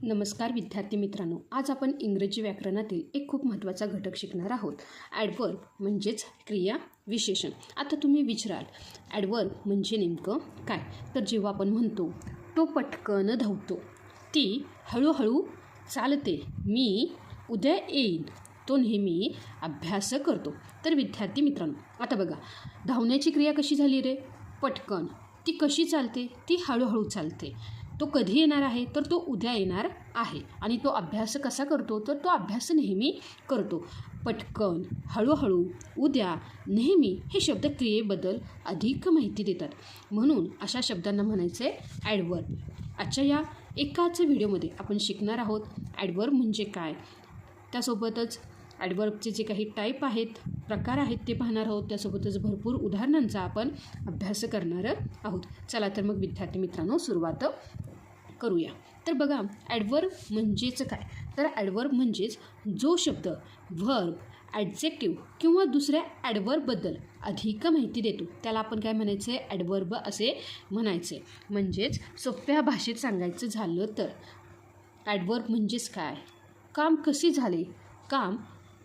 नमस्कार विद्यार्थी मित्रांनो, आज आपण इंग्रजी व्याकरणातील एक खूप महत्त्वाचा घटक शिकणार आहोत. ॲडवर्ब म्हणजेच क्रिया विशेषण. आता तुम्ही विचाराल ॲडवर्ब म्हणजे नेमकं काय? तर जेव्हा आपण म्हणतो तो पटकन धावतो, ती हळूहळू चालते, मी उद्या येईन, तो नेहमी अभ्यास करतो. तर विद्यार्थी मित्रांनो, आता बघा धावण्याची क्रिया कशी झाली रे? पटकन. ती कशी चालते? ती हळूहळू चालते. तो कधी येणार आहे? तर तो उद्या येणार आहे. आणि तो अभ्यास कसा करतो? तर तो अभ्यास नेहमी करतो. पटकन, हळूहळू, उद्या, नेहमी हे शब्द क्रियेबद्दल अधिक माहिती देतात. म्हणून अशा शब्दांना म्हणायचे ॲडवर्ब. आजच्या या एकाच व्हिडिओमध्ये आपण शिकणार आहोत ॲडवर्ब म्हणजे काय, त्यासोबतच ॲडवर्बचे जे काही टाईप आहेत, प्रकार आहेत ते पाहणार आहोत. त्यासोबतच भरपूर उदाहरणांचा आपण अभ्यास करणार आहोत. चला तर मग विद्यार्थी मित्रांनो सुरुवात करूया. तर बघा ॲडवर्ब म्हणजेच काय? तर ॲडवर्ब म्हणजेच जो शब्द व्हर्ब, ॲडजेक्टिव्ह किंवा दुसऱ्या ॲडवर्बबद्दल अधिक माहिती देतो त्याला आपण काय म्हणायचे? ॲडवर्ब असे म्हणायचे. म्हणजेच सोप्या भाषेत सांगायचं झालं तर ॲडवर्ब म्हणजेच काय? काम कसे झाले, काम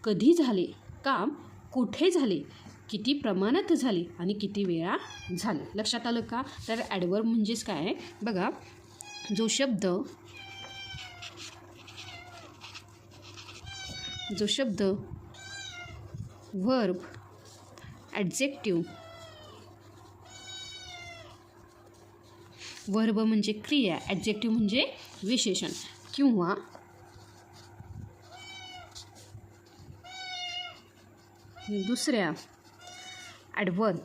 कधी झाले, काम कुठे झाले, किती प्रमाणात झाले आणि किती वेळा झाले. लक्षात आलं का? तर ॲडवर्ब म्हणजेच काय? बघा जो शब्द व्हर्ब, ॲडजेक्टिव्ह, व्हर्ब म्हणजे क्रिया, ॲडजेक्टिव्ह म्हणजे विशेषण किंवा दुसऱ्या ॲडवर्ब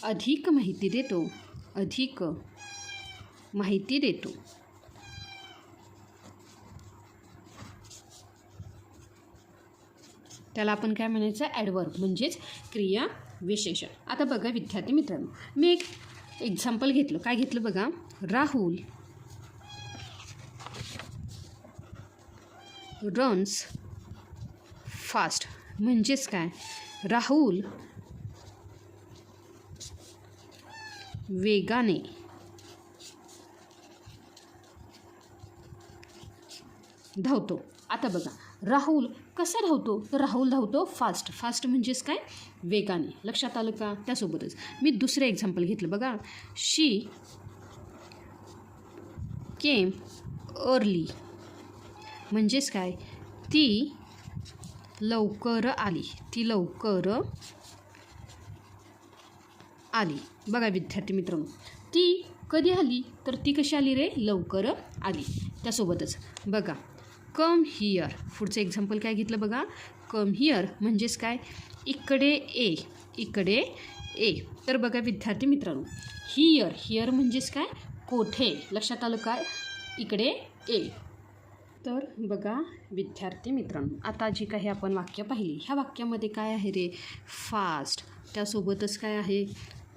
अधिक माहिती देतो. त्याला आपण काय म्हणायचं? ॲडवर्ब म्हणजेच क्रिया विशेषण. आता बघा विद्यार्थी मित्रांनो, मी एक एक्झाम्पल घेतलं. काय घेतलं बघा? Rahul runs fast. म्हणजेच काय? राहुल वेगाने धावतो. आता बघा राहुल कसा धावतो? तर राहुल धावतो फास्ट. फास्ट म्हणजेच काय? वेगाने. लक्षात आलं का? त्यासोबतच मी दुसरं एक्झाम्पल घेतलं बघा. She came early. म्हणजेच काय? ती लवकर आली. बघा विद्यार्थी मित्रांनो, ती कधी आली? तर ती कशी आली रे? लवकर आली. त्यासोबतच बघा कम हिअर. पुढचं एक्झाम्पल काय घेतलं बघा? कम हिअर म्हणजेच काय? इकडे ये. तर बघा विद्यार्थी मित्रांनो, हिअर म्हणजेच काय? कोठे. लक्षात आलं काय? इकडे ये. तर बघा विद्यार्थी मित्रांनो, आता जी काही आपण वाक्य पाहिली, ह्या वाक्यामध्ये काय आहे रे? फास्ट. त्यासोबतच काय आहे?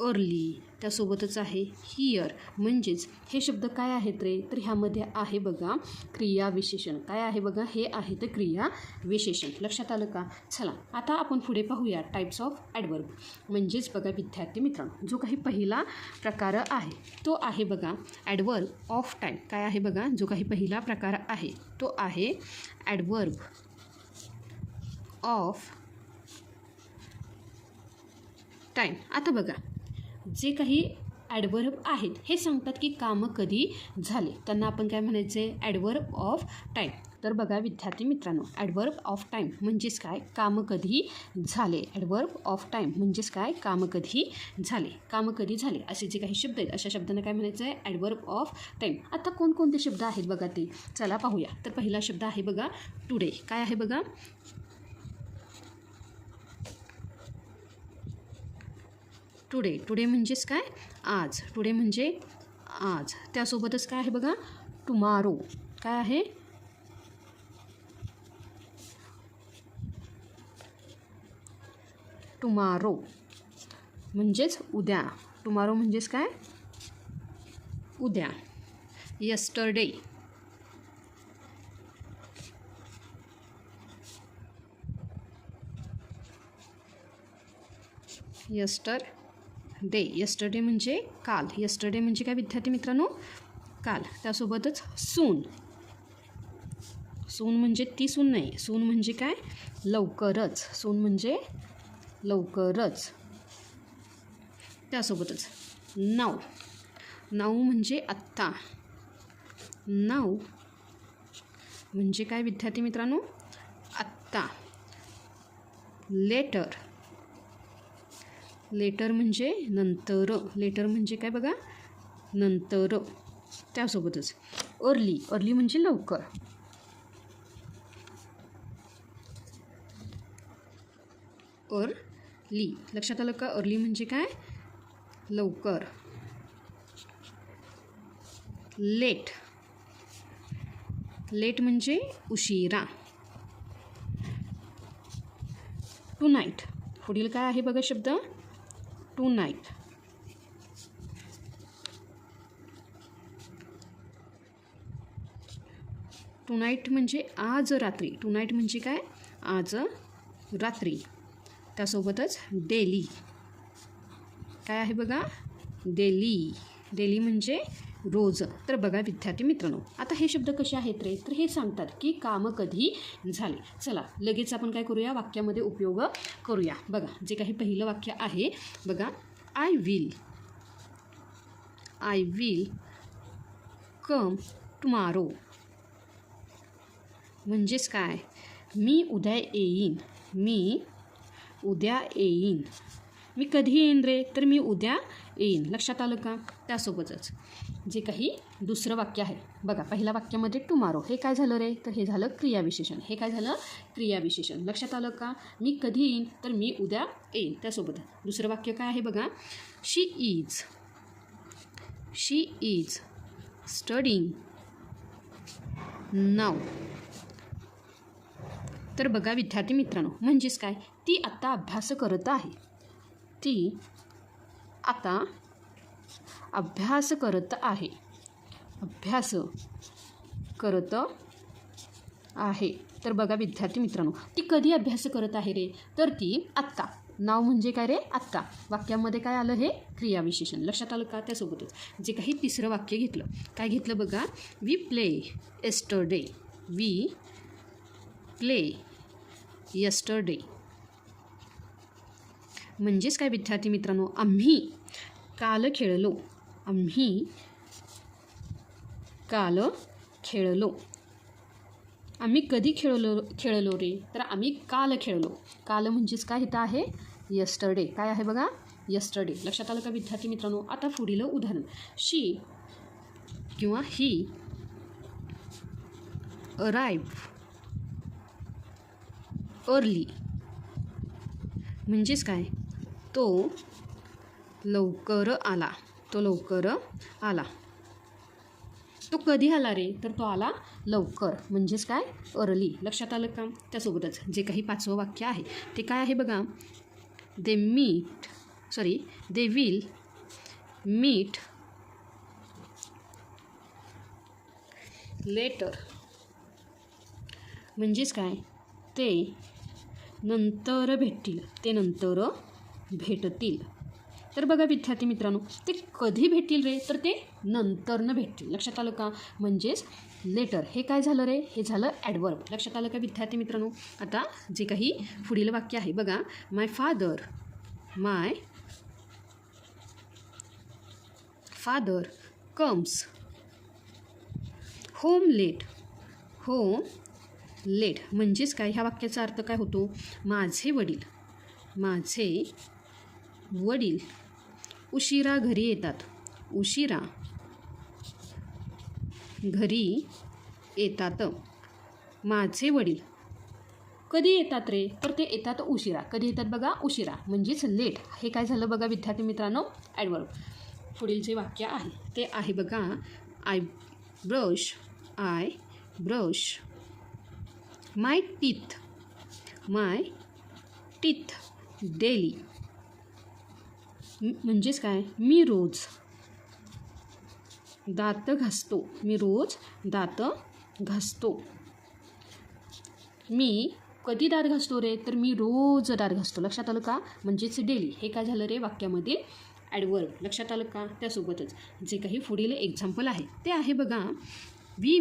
अर्ली. त्यासोबतच आहे हिअर. म्हणजेच हे शब्द काय आहेत रे? तर ह्यामध्ये आहे बघा क्रिया विशेषण. काय आहे बघा? हे आहे तर क्रिया विशेषण. लक्षात आलं का? चला आता आपण पुढे पाहूया टाईप्स ऑफ ॲडवर्ब. म्हणजेच बघा विद्यार्थी मित्रांनो, जो काही पहिला प्रकार आहे तो आहे बघा ॲडवर्ब ऑफ टाईम. काय आहे बघा? जो काही पहिला प्रकार आहे तो आहे ॲडवर्ब ऑफ टाईम. आता बघा जे काही ॲडवर्ब आहेत हे सांगतात की कामं कधी झाले, त्यांना आपण काय म्हणायचे? Adverb of time. तर बघा विद्यार्थी मित्रांनो, ॲडवर्ब ऑफ टाईम म्हणजेच काय? कामं कधी झाले. ॲडवर्ब ऑफ टाईम म्हणजेच काय? कामं कधी झाले. असे जे काही शब्द आहेत अशा शब्दांना काय म्हणायचं आहे? Adverb of time. आता कोणकोणते शब्द आहेत बघा ते चला पाहूया. तर पहिला शब्द आहे बघा टुडे. काय आहे बघा? टुडे म्हणजेच काय? आज. टुडे म्हणजे आज. त्यासोबतच काय आहे बघा? टुमारो. काय आहे? टुमारो म्हणजेच उद्या. टुमारो म्हणजेच काय? उद्या. यस्टरडे. यस्टरडे. यस्टरडे म्हणजे काल. यस्टरडे म्हणजे काय विद्यार्थी मित्रांनो? काल. त्यासोबतच सून. सून म्हणजे ती सून नाही. सून म्हणजे काय? लवकरच. सून म्हणजे लवकरच. त्यासोबतच नाऊ. नाऊ म्हणजे आत्ता. नाऊ म्हणजे काय विद्यार्थी मित्रांनो? आत्ता. लेटर. लेटर म्हणजे नंतर. लेटर म्हणजे काय बघा? नंतर. त्यासोबतच अर्ली. अर्ली म्हणजे लवकर. अर्ली. लक्षात आलं का? अर्ली म्हणजे काय? लवकर. लेट. लेट म्हणजे उशिरा. Tonight. पुढील काय आहे बघा शब्द? To night. टू नाईट म्हणजे आज रात्री. टू नाईट म्हणजे काय? आज रात्री. त्यासोबतच डेली. काय आहे बघा? डेली. डेली म्हणजे रोज. तर बघा विद्यार्थी मित्रांनो, आता हे शब्द कसे आहेत रे? तर हे सांगतात की कामं कधी झाले. चला लगेच आपण काय करूया? वाक्यामध्ये उपयोग करूया. बघा जे काही पहिलं वाक्य आहे बघा, आय विल कम टुमारो. म्हणजेच काय? मी उद्या येईन. मी उद्या येईन. मी कधी येईन रे? तर मी उद्या येईन. लक्षात आलं का? त्यासोबतच जे काही दुसरं वाक्य आहे बघा, पहिल्या वाक्यामध्ये टुमारो हे काय झालं रे? तर हे झालं क्रियाविशेषण. हे काय झालं? क्रियाविशेषण. लक्षात आलं का? मी कधी येईन? तर मी उद्या येईन. त्यासोबत दुसरं वाक्य काय आहे बघा, शी इज स्टडिंग नाऊ. तर बघा विद्यार्थी मित्रांनो, म्हणजेच काय? ती आता अभ्यास करत आहे. ती आता अभ्यास करत आहे. अभ्यास करत आहे. तर बघा विद्यार्थी मित्रांनो, ती कधी अभ्यास करत आहे रे? तर ती आत्ता. नाव म्हणजे काय रे? आत्ता. वाक्यामध्ये काय आलं? हे क्रियाविशेषण. लक्षात आलं का? त्यासोबतच जे काही तिसरं वाक्य घेतलं, काय घेतलं बघा, we play yesterday. We play yesterday. म्हणजेच काय विद्यार्थी मित्रांनो? आम्ही काल खेळलो. आम्ही काल खेळलो. आम्ही कधी खेळलो रे? तर आम्ही काल खेळलो. काल म्हणजेच काय इथं आहे? यस्टरडे. काय आहे बघा? यस्टरडे. लक्षात आलं का विद्यार्थी मित्रांनो? आता पुढील उदाहरण, शी किंवा ही अराइव्ह अर्ली. म्हणजेच काय? तो लवकर आला. तो लवकर आला. तो कधी आला रे? तर तो आला लवकर. म्हणजेच काय? अर्ली. लक्षात आलं का? त्यासोबतच जे काही पाचवं वाक्य आहे ते काय आहे बघा, दे विल मीट लेटर. म्हणजेच काय? ते नंतर भेटतील. ते नंतर भेटतील. तर बघा विद्यार्थी मित्रांनो, ते कधी भेटतील रे? तर ते नंतरनं भेटतील. लक्षात आलं का? म्हणजेच लेटर हे काय झालं रे? हे झालं ॲडवर्ब. लक्षात आलं का विद्यार्थी मित्रांनो? आता जे काही पुढील वाक्य आहे बघा, माय फादर कम्स होम लेट. म्हणजेच काय? ह्या वाक्याचा अर्थ काय होतो? माझे वडील उशिरा घरी येतात. उशिरा घरी येतात. माझे वडील कधी येतात रे? तर ते येतात उशिरा. कधी येतात बघा? उशिरा. म्हणजेच लेट. हे काय झालं बघा विद्यार्थी मित्रांनो? ॲडवर्ब. पुढील जे वाक्य आहे ते आहे बघा, I brush my teeth daily. म्हणजेच काय? मी रोज दात घासतो. मी रोज दात घासतो. मी कधी दात घासतो रे? तर मी रोज दात घासतो. लक्षात आलं का? म्हणजेच डेली. हे काय झालं रे वाक्यामधील ॲडवर्ब. लक्षात आलं का? त्यासोबतच जे काही पुढील एक्झाम्पल आहे ते आहे बघा, we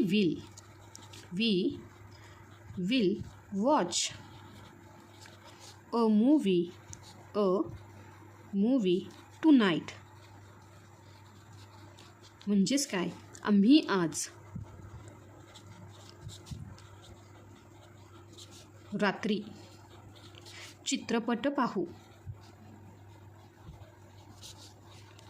will watch a movie tonight. म्हणजेच काय? आम्ही आज रात्री चित्रपट पाहू.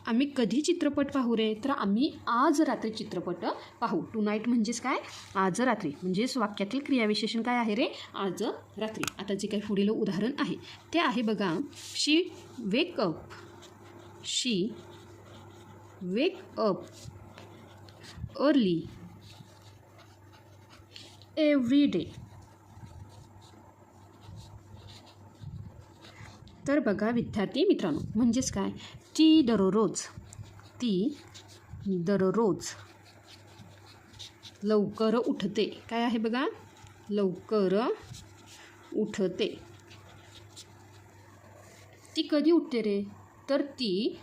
आम्ही कधी चित्रपट पाहू रे? तर आम्ही आज रात्री चित्रपट पाहू. टू नाईट म्हणजेच काय? आज रात्री. म्हणजेच वाक्यातील क्रियाविशेषण काय आहे रे? आज रात्री. आता जे काही पुढील उदाहरण आहे ते आहे बघा, she wake up early every day. तर बघा विद्यार्थी मित्रांनो, म्हणजेच काय? ती दररोज लवकर उठते. काय आहे बघा? लवकर उठते. ती कधी उठते रे? तर ती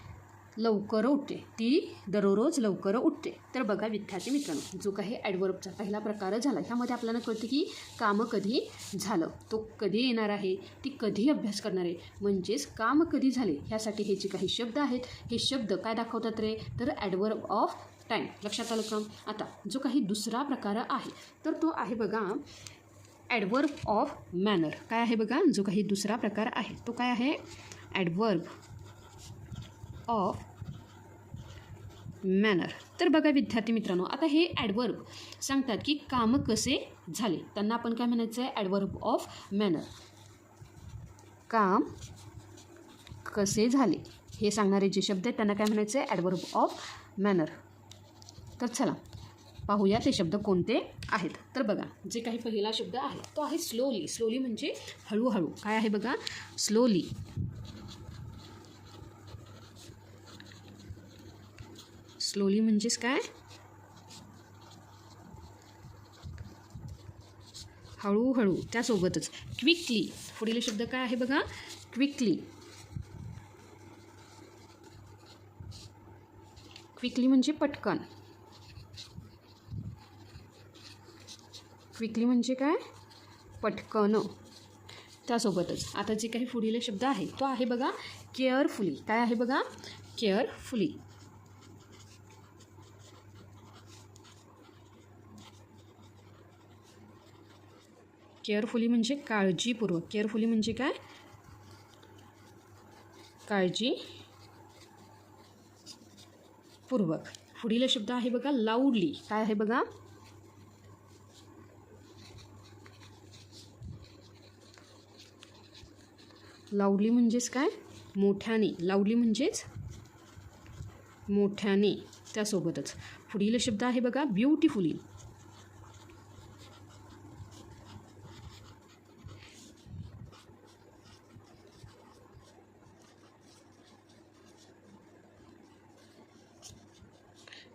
लवकर उठते. ती दररोज लवकर उठते. तर बघा विद्यार्थी मित्रांनो, जो काही ॲडवर्बचा पहिला प्रकार झाला, ह्यामध्ये आपल्याला कळतं की काम कधी झालं, तो कधी येणार आहे, ती कधी अभ्यास करणार आहे. म्हणजेच काम कधी झाले ह्यासाठी हे जे काही शब्द आहेत, हे शब्द काय दाखवतात रे? तर ॲडवर्ब ऑफ टाईम. लक्षात आलं का? आता जो काही दुसरा प्रकार आहे तर तो आहे बघा ॲडवर्ब ऑफ मॅनर. काय आहे बघा? जो काही दुसरा प्रकार आहे तो काय आहे? Adverb of manner. तर बघा विद्यार्थी मित्रांनो, आता हे ॲडवर्ब सांगतात की काम कसे झाले. त्यांना आपण काय म्हणायचं आहे? Adverb of manner. काम कसे झाले हे सांगणारे जे शब्द आहेत त्यांना काय म्हणायचं आहे? Adverb of manner. तर चला पाहूया ते शब्द कोणते आहेत. तर बघा जे काही पहिला शब्द आहे तो आहे स्लोली. स्लोली म्हणजे हळूहळू. काय आहे बघा? स्लोली. स्लोली म्हणजेच काय? हळूहळू. त्यासोबतच क्विकली. पुढील शब्द काय आहे बघा? क्विकली. क्विकली म्हणजे पटकन. क्विकली म्हणजे काय? पटकन. त्यासोबतच आता जे काही पुढील शब्द आहे तो आहे बघा केअरफुली. काय आहे बघा? केअरफुली. केअरफुली म्हणजे काळजीपूर्वक. केअरफुली म्हणजे काय? काळजीपूर्वक. पुढील शब्द आहे बघा लाऊडली. काय आहे बघा? लाऊडली म्हणजेच काय? मोठ्याने. लाऊडली म्हणजेच मोठ्याने. त्यासोबतच पुढील शब्द आहे बघा ब्युटिफुली.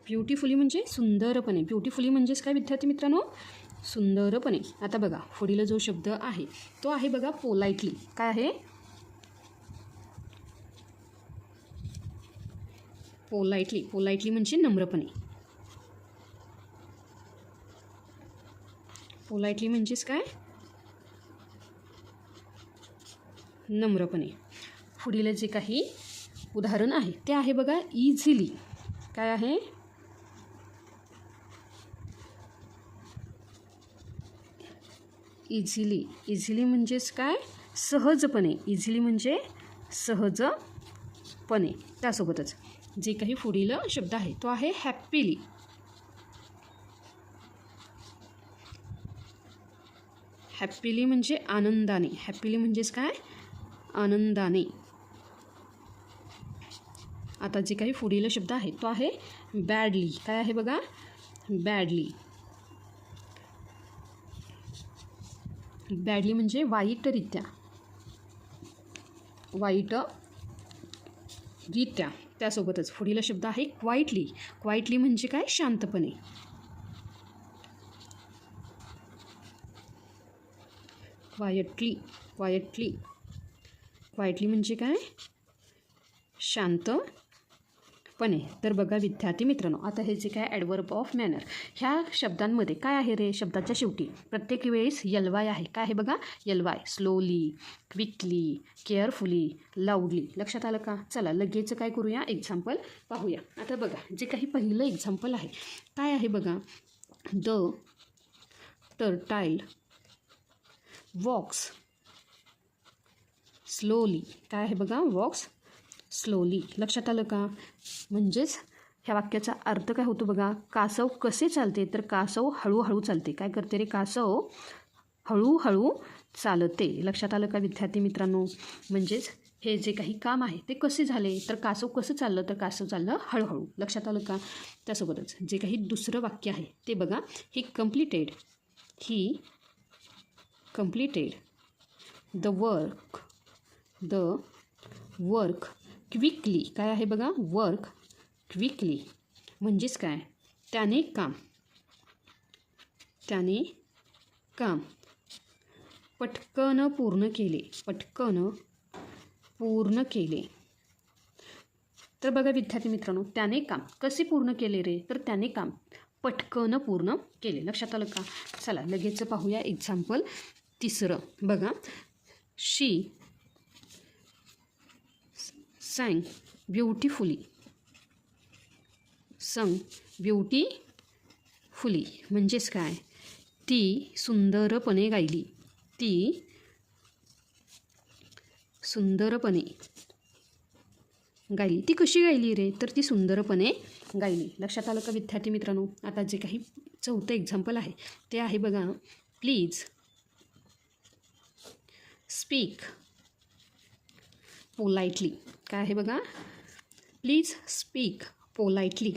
ब्युटिफुली म्हणजे सुंदरपणे. ब्युटिफुली म्हणजेच काय विद्यार्थी मित्रांनो? सुंदरपणे. आता बघा पुढील जो शब्द आहे तो आहे बघा पोलाइटली. काय आहे? पोलाइटली. पोलाइटली म्हणजे नम्रपणे. पोलाइटली म्हणजेच काय? नम्रपणे. पुढील जे काही उदाहरण आहे ते आहे बघा इझिली. काय आहे? इझिली. इझिली म्हणजेच काय? सहजपणे. इझिली म्हणजे सहजपणे. त्यासोबतच जे काही पुढील शब्द आहे तो आहे हॅपीली. हॅपीली म्हणजे आनंदाने. हॅपीली म्हणजेच काय? आनंदाने. आता जे काही पुढील शब्द आहे तो आहे बॅडली. काय आहे बघा? बॅडली. बॅडली म्हणजे वाईटरित्या. वाईटरित्या. त्यासोबतच पुढील शब्द आहे क्वाइटली. क्वाइटली म्हणजे काय? शांतपणे. क्वायटली क्वायटली क्वायटली म्हणजे काय? शांतपणे. तर बघा विद्यार्थी मित्रांनो, आता हे जे काय ॲडवर्ब ऑफ मॅनर ह्या शब्दांमध्ये काय आहे रे? शब्दाच्या शेवटी प्रत्येक वेळेस एल-वाय आहे. काय आहे बघा? एल-वाय. Slowly, quickly, carefully, लाऊडली. लक्षात आलं का? चला लगेच काय करूया? एक्झाम्पल पाहूया. आता बघा जे काही पहिलं एक्झाम्पल आहे काय आहे बघा? The turtle walks slowly. काय आहे बघा? Walks slowly. लक्षात आलं का? म्हणजेच ह्या वाक्याचा अर्थ काय होतो बघा? कासव कसे चालते? तर कासव हळूहळू चालते. काय करते रे? कासव हळूहळू चालते. लक्षात आलं का विद्यार्थी मित्रांनो? म्हणजेच हे जे काही काम आहे ते कसे झाले? तर कासव कसं चाललं? तर कासव चाललं हळूहळू. लक्षात आलं का? त्यासोबतच जे काही दुसरं वाक्य आहे ते बघा. ही कम्प्लिटेड द वर्क क्विकली. काय आहे बघा? वर्क क्विकली म्हणजेच काय? त्याने काम पटकन पूर्ण केले. तर बघा विद्यार्थी मित्रांनो, त्याने काम कसे पूर्ण केले रे? तर त्याने काम पटकन पूर्ण केले. लक्षात आलं का? चला लगेच पाहूया एक्झाम्पल तिसरं. बघा, शी sang ब्युटिफुली म्हणजेच काय? ती सुंदरपणे गायली. ती कशी गायली रे? तर ती सुंदरपणे गायली. लक्षात आलं का विद्यार्थी मित्रांनो? आता जे काही चौथं एक्झाम्पल आहे ते आहे बघा. Please speak politely. काय आहे बघा? प्लीज स्पीक पोलाइटली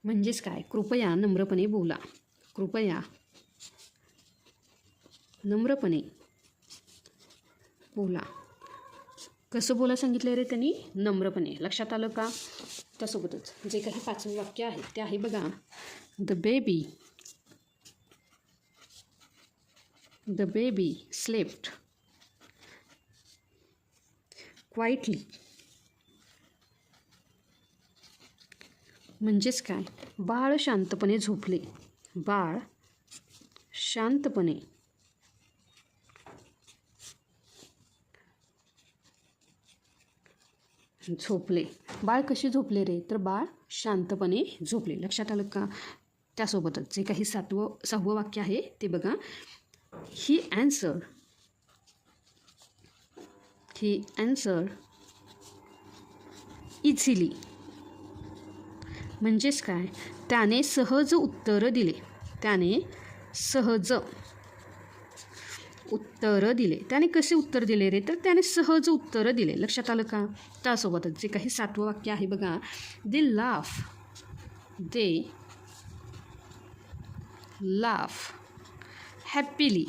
म्हणजेच काय? कृपया नम्रपणे बोला. कसं बोला सांगितलं रे त्यांनी? नम्रपणे. लक्षात आलं का? त्यासोबतच जे काही पाचवं वाक्य आहे ते आहे बघा. द बेबी स्लेप्ट क्वाइटली म्हणजेच काय? बाळ शांतपणे झोपले. बाळ कशी झोपले रे? तर बाळ शांतपणे झोपले. लक्षात आलं का? त्यासोबतच जे काही सहावं वाक्य आहे ते बघा. ही answered इझिली म्हणजेच काय? त्याने सहज उत्तर दिले. त्याने कसे उत्तर दिले रे? तर त्याने सहज उत्तर दिले. लक्षात आलं का? त्यासोबतच जे काही सातवं वाक्य आहे बघा. दे लाफ हॅपीली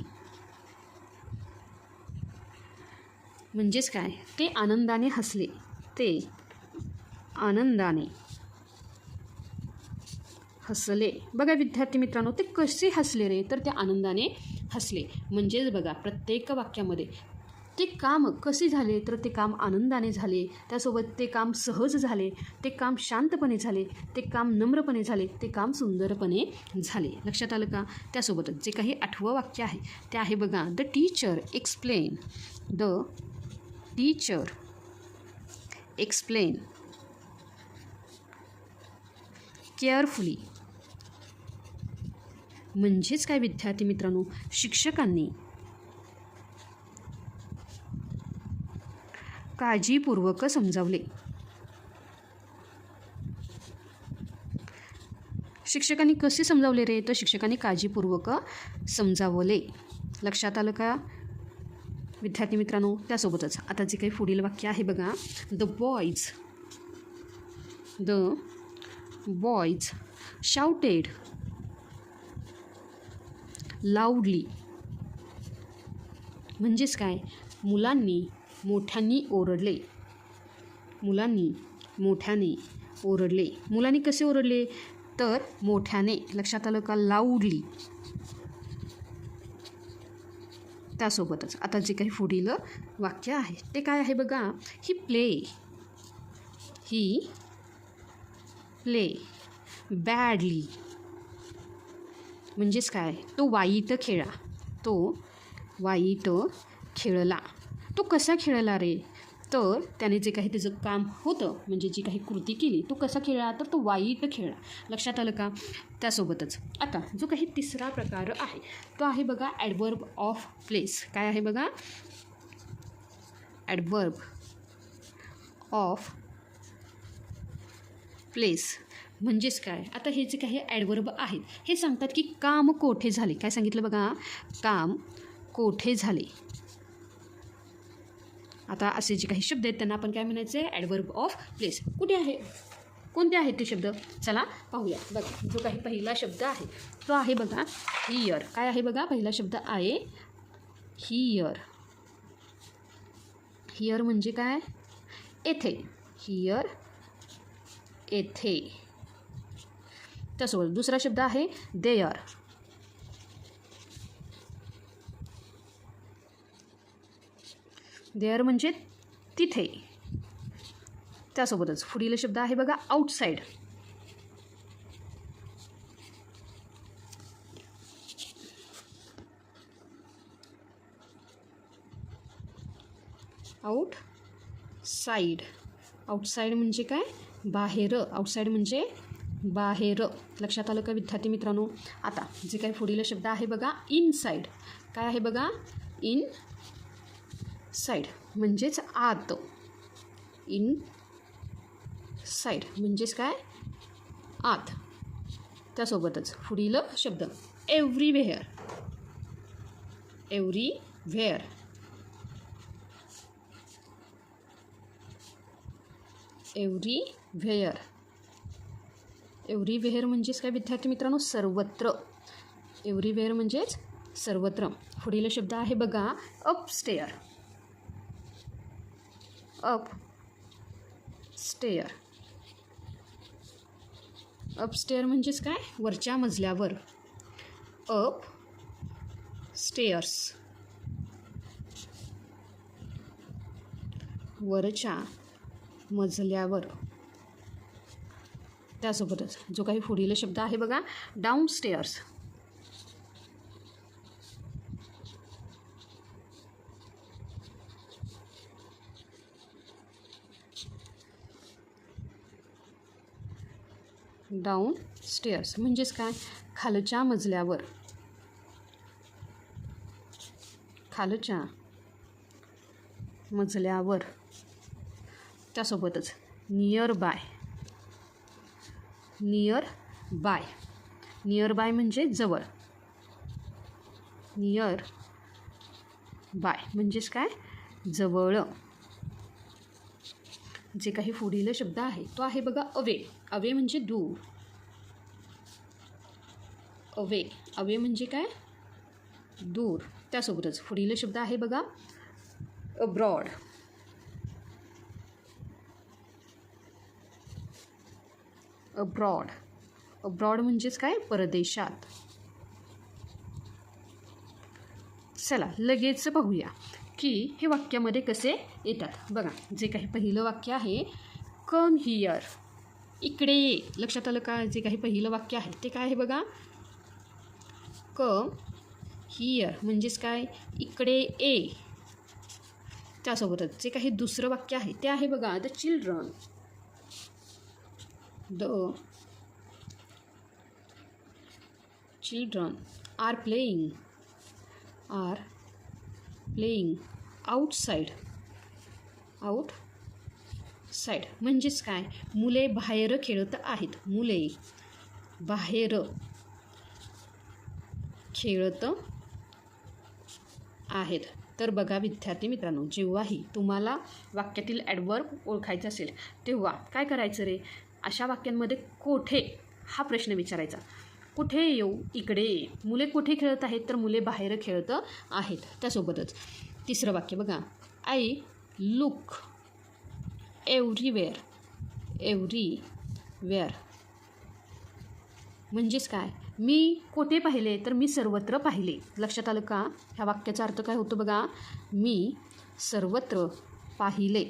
म्हणजेच काय? ते आनंदाने हसले. बघा विद्यार्थी मित्रांनो, ते कसे हसले रे? तर ते आनंदाने हसले. म्हणजेच बघा प्रत्येक वाक्यामध्ये ते काम कसे झाले? तर ते काम आनंदाने झाले. त्यासोबत ते काम सहज झाले. ते काम शांतपणे झाले. ते काम नम्रपणे झाले. ते काम सुंदरपणे झाले. लक्षात आलं का? त्यासोबतच जे काही आठवं वाक्य आहे ते आहे बघा. द टीचर एक्सप्लेन केअरफुली म्हणजेच काय विद्यार्थी मित्रांनो? शिक्षकांनी काळजीपूर्वक समजावले. शिक्षकांनी कसे समजावले रे? तर शिक्षकांनी काळजीपूर्वक समजावले. लक्षात आलं का विद्यार्थी मित्रांनो? त्यासोबतच आता जे काही पुढील वाक्य आहे बघा. द बॉयज शाउटेड लाऊडली म्हणजेच काय? मुलांनी मोठ्याने ओरडले. मुलांनी कसे ओरडले? तर मोठ्याने. लक्षात आलं का? लाऊडली. त्यासोबतच आता जे काही पुढील वाक्य आहे ते काय आहे बघा. ही प्ले बॅडली म्हणजेच काय, तो वाईट खेळला. तो कसा खेळला रे, तर त्याने जे काही त्याचं काम होतं म्हणजे जी काही कृती केली तो कसा खेळला, तर तो वाईट खेळला. लक्षात आलं का. त्यासोबतच आता जो काही तिसरा प्रकार आहे तो आहे बघा ॲडवर्ब ऑफ प्लेस. काय आहे बघा, ॲडवर्ब ऑफ प्लेस म्हणजेच काय. आता हे जे काही ॲडवर्ब आहेत हे सांगतात की काम कोठे झाले. काय सांगितलं बघा, काम कोठे झाले. आता असे जे काही शब्द आहेत त्यांना आपण काय म्हणायचे, ॲडवर्ब ऑफ प्लेस. कुठे आहे, कोणते आहेत ते शब्द, चला पाहूया. बघा जो काही पहिला शब्द आहे तो आहे बघा हियर. काय आहे बघा, पहिला शब्द आहे हियर. हियर म्हणजे काय, येथे. हियर येथे. त्यासोबत दुसरा शब्द आहे देयर. देअर म्हणजे तिथे. त्यासोबतच पुढील शब्द आहे बघा आउटसाईड. आउटसाईड. आउटसाईड म्हणजे काय, बाहेर. आउटसाईड म्हणजे बाहेर. लक्षात आलं का विद्यार्थी मित्रांनो. आता जे काही पुढील शब्द आहे बघा इनसाईड. काय आहे बघा, इन साईड म्हणजेच आत. इन साईड म्हणजेच काय, आत. त्यासोबतच पुढील शब्द एव्हरीवेअर. एव्हरीवेअर. एव्हरीवेअर. एव्हरीवेअर म्हणजेच काय विद्यार्थी मित्रांनो, सर्वत्र. एव्हरीवेअर म्हणजेच सर्वत्र. पुढील शब्द आहे बघा अपस्टेअर. अपस्टेअर. अपस्टेअर म्हणजेच काय, वरच्या मजल्यावर. Up stairs. वरच्या मजल्यावर. त्यासोबतच जो काही पुढील शब्द आहे बघा डाऊन स्टेअर्स. डाऊन स्टेअर्स म्हणजेच काय, खालच्या मजल्यावर. खालच्या मजल्यावर. त्यासोबतच near by. Near by. Near by म्हणजे जवळ. नियर बाय म्हणजेच काय, जवळ. जे काही पुढील शब्द आहे तो आहे बघा अवे. अवे म्हणजे दूर. अवे. अवे म्हणजे काय, दूर. त्यासोबतच पुढील शब्द आहे बघा अब्रॉड. अब्रॉड. अब्रॉड म्हणजेच काय, परदेशात. चला लगेच पाहूया की हे वाक्यामध्ये कसे येतात. बघा जे काही पहिलं वाक्य आहे कम हियर. इकडे ये. लक्षात आलं का. जे काही पहिलं वाक्य आहे ते काय आहे बघा कम हियर म्हणजेच काय, इकडे ये. त्यासोबतच जे काही दुसरं वाक्य आहे ते आहे बघा the children. The children are playing. Are playing outside. Outside म्हणजेच काय, मुले बाहेर खेळत आहेत. मुले बाहेर खेळत आहेत. तर बघा विद्यार्थी मित्रांनो, जेव्हाही तुम्हाला वाक्यातील ॲडवर्ब ओळखायचा असेल तेव्हा काय करायचं रे, अशा वाक्यांमध्ये कोठे हा प्रश्न विचारायचा. कुठे येऊ, इकडे ये. मुले कुठे खेळत आहेत, तर मुले बाहेर खेळत आहेत. त्यासोबतच तिसरं वाक्य बघा आय लुक एव्हरीवेअर. एव्हरीवेअर म्हणजेच काय, मी कोठे पाहिले तर मी सर्वत्र पाहिले. लक्षात आलं का? ह्या वाक्याचा अर्थ काय होतो बघा. मी सर्वत्र पाहिले.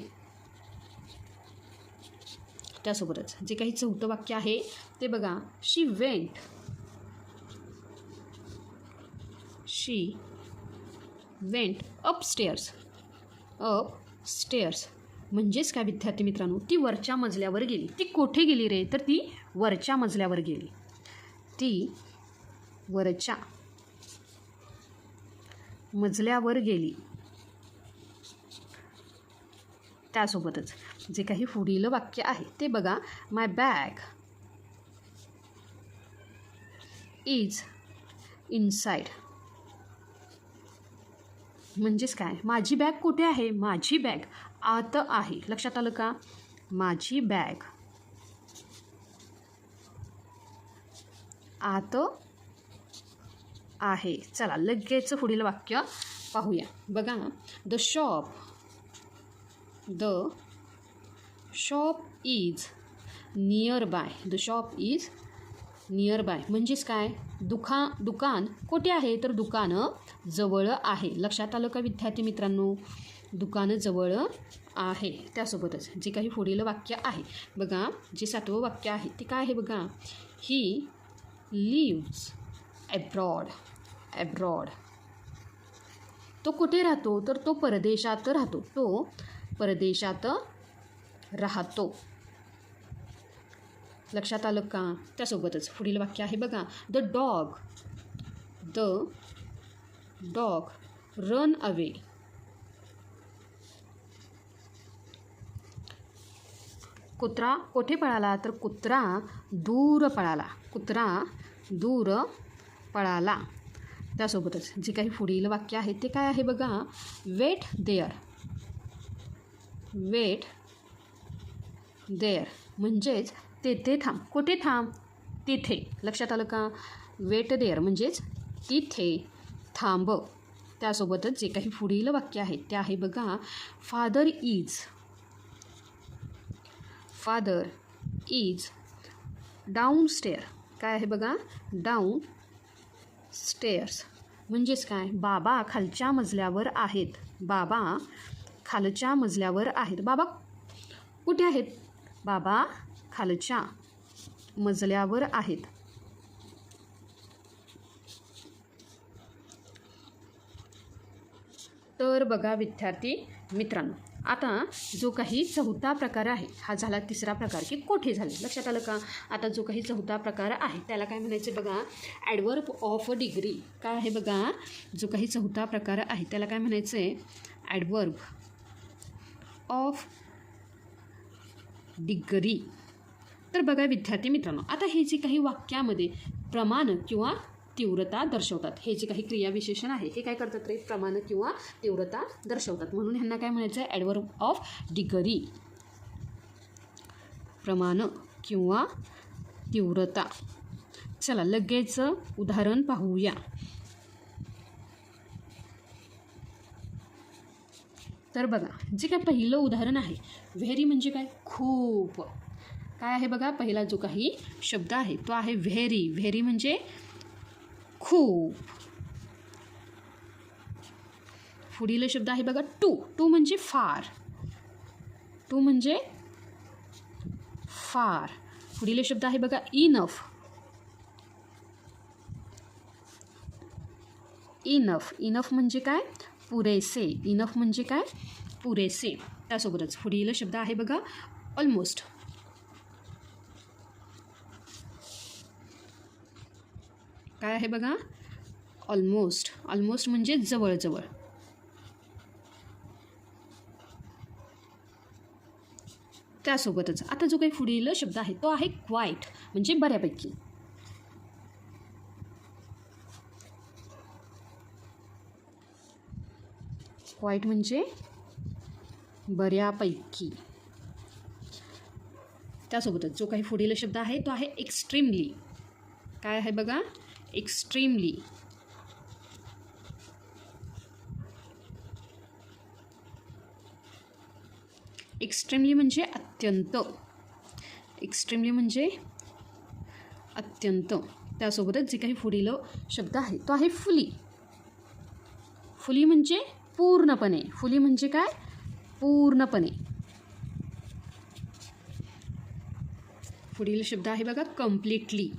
त्यासोबतच जे काही चौथं वाक्य आहे ते बघा. शी वेंट अपस्टेअर्स. म्हणजेच काय विद्यार्थी मित्रांनो, ती वरच्या मजल्यावर गेली. ती कोठे गेली रे? तर ती वरच्या मजल्यावर गेली. ती वरच्या मजल्यावर गेली. त्यासोबतच जे काही पुढील वाक्य आहे ते बघा. माय बॅग इज इनसाइड. म्हणजेच काय, माझी बॅग कुठे आहे? माझी बॅग आत आहे. लक्षात आलं का? माझी बॅग आत आहे. चला लगेच पुढील वाक्य पाहूया. बघा. The shop is near by. म्हणजेच काय, दुकान कुठे आहे? तर दुकान जवळ आहे. लक्षात आलं का विद्यार्थी मित्रांनो? दुकान जवळ आहे. त्यासोबतच जे काही पुढील वाक्य आहे बघा. जे 7वं वाक्य आहे ते काय आहे बघा. He lives abroad. तो कुठे राहतो? तर तो परदेशात राहतो. लक्षात आलं का? त्यासोबतच पुढील वाक्य आहे बघा. The dog run away. कुत्रा कोठे पळाला? तर कुत्रा दूर पळाला. त्यासोबतच जे काही पुढील वाक्य आहे ते काय आहे बघा. Wait there. म्हणजेच तेथे थांब. कुठे थांब? तिथे. लक्षात आलं का? वेट देअर म्हणजेच तिथे थांब. त्यासोबतच जे काही पुढील वाक्य आहे ते आहे बघा. Father is downstair. काय आहे बघा. Down stairs. म्हणजेच काय, बाबा खालच्या मजल्यावर आहेत. बाबा कुठे आहेत? बाबा खालच्या मजल्यावर आहेत. तर बघा विद्यार्थी मित्रांनो, आता जो काही चौथा प्रकार आहे हा झाला तिसरा प्रकार की कोठे झाले. लक्षात आलं का? आता जो काही चौथा प्रकार आहे त्याला काय म्हणायचं बघा. Adverb of degree. काय आहे बघा. जो काही चौथा प्रकार आहे त्याला काय म्हणायचं आहे. Adverb of degree. तर बघा विद्यार्थी मित्रांनो, आता हे जे काही वाक्यामध्ये प्रमाण किंवा तीव्रता दर्शवतात, हे जे काही क्रियाविशेषण आहे हे काय करतात रे? प्रमाण किंवा तीव्रता दर्शवतात. म्हणून ह्यांना काय म्हणायचं आहे? Adverb of degree. प्रमाण किंवा तीव्रता. चला लगेच उदाहरण पाहूया. तर बघा, जे काय पहिलं उदाहरण आहे, व्हेरी म्हणजे काय? खूप. काय आहे बघा. पहिला जो काही शब्द आहे तो आहे व्हेरी. व्हेरी म्हणजे खूप. पुढील शब्द आहे बघा टू म्हणजे फार. पुढील शब्द आहे बघा इनफ. म्हणजे काय? पुरेसे. त्यासोबतच पुढील शब्द आहे बघा ऑलमोस्ट. काय आहे बघा. ऑलमोस्ट म्हणजे जवळजवळ. त्यासोबतच आता जो काही पुढील शब्द आहे तो आहे क्वाईट म्हणजे बऱ्यापैकी. क्वाईट म्हणजे बऱ्यापैकी. त्यासोबतच जो काही पुढील शब्द आहे तो आहे एक्स्ट्रीमली. काय आहे बघा. एक्स्ट्रीमली. एक्स्ट्रीमली म्हणजे अत्यंत. त्यासोबतच जे काही पुढील शब्द आहे तो आहे फुली. फुली म्हणजे पूर्णपणे. फुली म्हणजे काय? पूर्णपणे. पुढील शब्द आहे बघा कम्प्लिटली.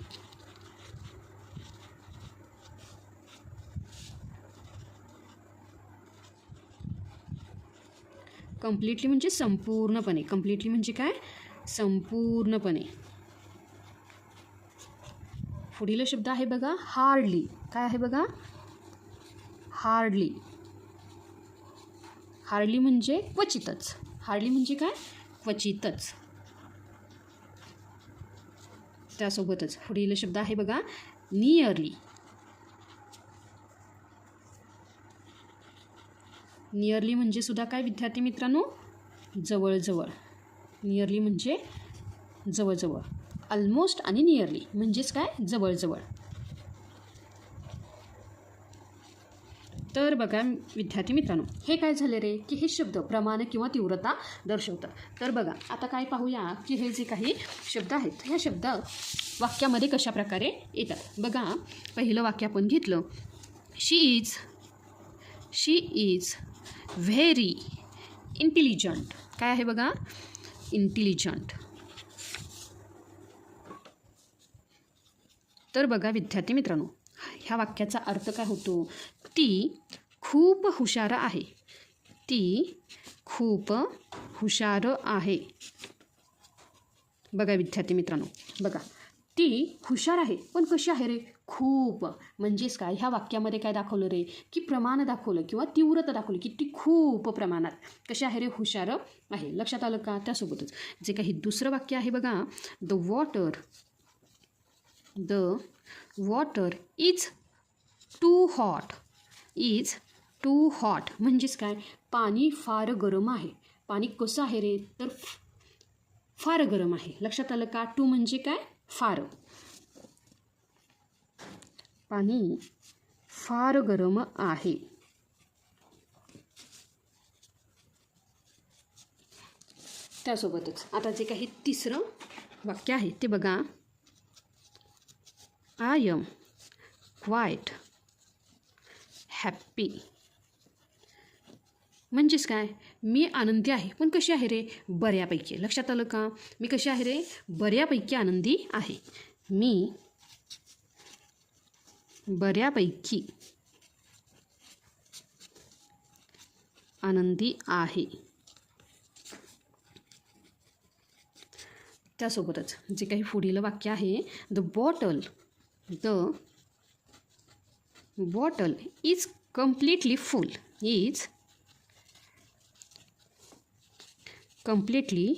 कम्प्लिटली म्हणजे संपूर्णपणे. कम्प्लिटली म्हणजे काय? संपूर्णपणे. पुढील शब्द आहे बघा हार्डली. काय आहे बघा? हार्डली. हार्डली म्हणजे क्वचितच. हार्डली म्हणजे काय? क्वचितच. त्यासोबतच पुढील शब्द आहे बघा नियरली. नियरली म्हणजे सुद्धा काय विद्यार्थी मित्रांनो? जवळजवळ. नियरली म्हणजे जवळजवळ. ऑलमोस्ट आणि नियरली म्हणजेच काय? जवळजवळ. तर बघा विद्यार्थी मित्रांनो, हे काय झाले रे की हे शब्द प्रमाण किंवा तीव्रता दर्शवतात. तर बघा आता काय पाहूया की हे जे काही शब्द आहेत ह्या शब्द वाक्यामध्ये कशा प्रकारे येतात. बघा पहिलं वाक्य आपण घेतलं. शी इज व्हेरी इंटेलिजंट. काय आहे बघा? इंटेलिजंट. तर बघा विद्यार्थी मित्रांनो, ह्या वाक्याचा अर्थ काय होतो? ती खूप हुशार आहे. ती खूप हुशार आहे. बघा विद्यार्थी मित्रांनो, बघा ती हुशार आहे पण कशी आहे रे? खूप. म्हणजेच काय? ह्या वाक्यामध्ये काय दाखवलं रे की प्रमाण दाखवलं किंवा तीव्रता दाखवली की ती खूप प्रमाणात कशी आहे रे? हुशार आहे. लक्षात आलं का? त्यासोबतच जे काही दुसरं वाक्य आहे बघा the water is too hot. Is too hot म्हणजेच काय? पाणी फार गरम आहे. पाणी कसं आहे रे? तर फार गरम आहे. लक्षात आलं का? टू म्हणजे काय? फार. पाणी फार गरम आहे. त्यासोबतच आता जे काही तिसरं वाक्य आहे ते बघा आय एम क्वाईट हॅप्पी. म्हणजेच काय? मी आनंदी आहे पण कशी आहे रे? बऱ्यापैकी. लक्षात आलं का? मी कशी आहे रे? बऱ्यापैकी आनंदी आहे. मी बऱ्यापैकी आनंदी आहे. त्यासोबतच जे काही पुढील वाक्य आहे the bottle is completely full. Is completely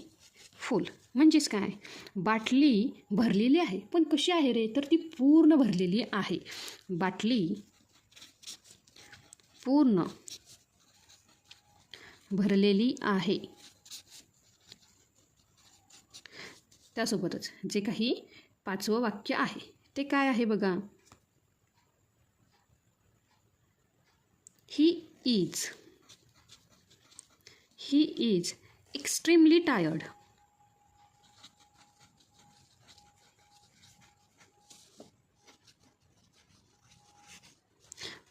फुल म्हणजेच काय? बाटली भरलेली आहे पण कशी आहे रे? तर ती पूर्ण भरलेली आहे. बाटली पूर्ण भरलेली आहे. त्यासोबतच जे काही पाचवं वाक्य आहे ते काय आहे बघा ही इज एक्स्ट्रीमली टायर्ड.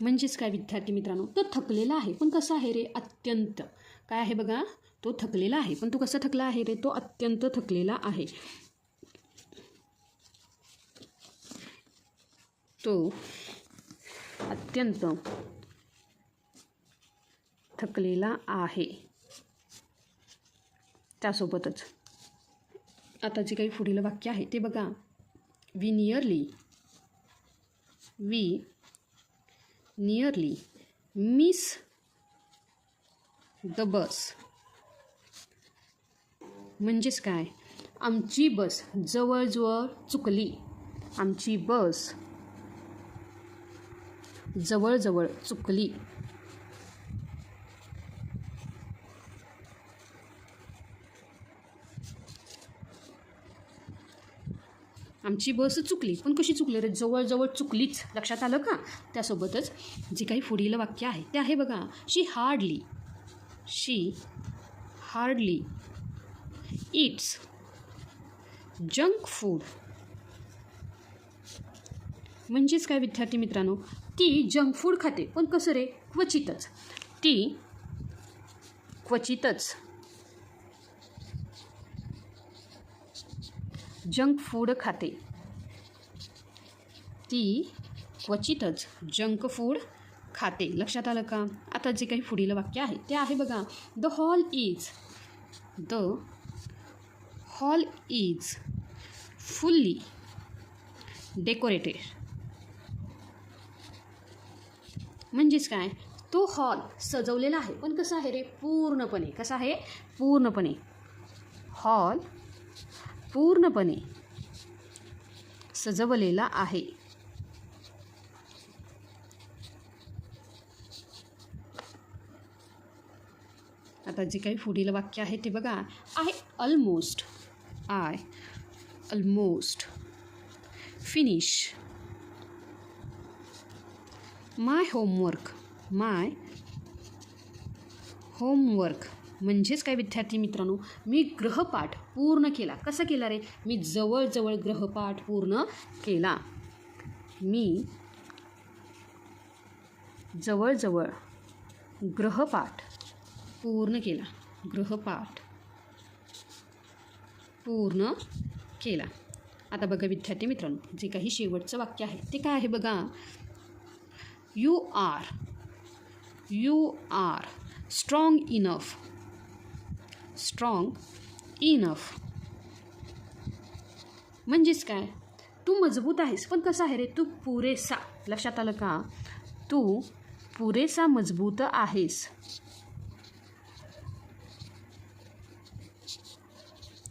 म्हणजेच काय विद्यार्थी मित्रांनो? तो थकलेला आहे पण कसा आहे रे? अत्यंत. काय आहे बघा? तो थकलेला आहे पण तो कसा थकला आहे रे? तो अत्यंत थकलेला आहे. तो अत्यंत थकलेला आहे. त्यासोबतच आता जे काही पुढील वाक्य आहे ते बघा we nearly miss the bus. म्हणजेच काय? आमची बस जवळजवळ चुकली. आमची बस जवळजवळ चुकली. आमची बस चुकली पण कशी चुकली रे? जवळजवळ चुकलीच. लक्षात आलं का? त्यासोबतच जे काही पुढील वाक्य आहे ते आहे बघा शी हार्डली इट्स जंक फूड. म्हणजेच काय विद्यार्थी मित्रांनो, ती जंक फूड खाते, पण कसं रे, क्वचितच. ती क्वचितच जंक फूड खाते. ती क्वचितच जंक फूड खाते. लक्षात आलं का? आता जे काही पुढील वाक्य आहे ते आहे बघा, the hall is fully decorated. म्हणजेच काय, तो हॉल सजवलेला आहे, पण कसा आहे रे, पूर्णपणे. कसा आहे? पूर्णपणे. हॉल पूर्णपणे सजवलेला आहे. आता जे काही पुढील वाक्य आहे ते बघा, I almost finish my homework. म्हणजेच काय विद्यार्थी मित्रांनो, मी गृहपाठ पूर्ण केला. कसा केला रे, मी जवळजवळ गृहपाठ पूर्ण केला. मी जवळजवळ गृहपाठ पूर्ण केला. गृहपाठ पूर्ण केला. आता बघा विद्यार्थी मित्रांनो, जे काही शेवटचं वाक्य आहे ते काय आहे बघा, यू आर स्ट्रॉंग इनफ. म्हणजेच काय, तू मजबूत आहेस, पण कसं आहे रे, तू पुरेसा. लक्षात आलं का? तू पुरेसा मजबूत आहेस.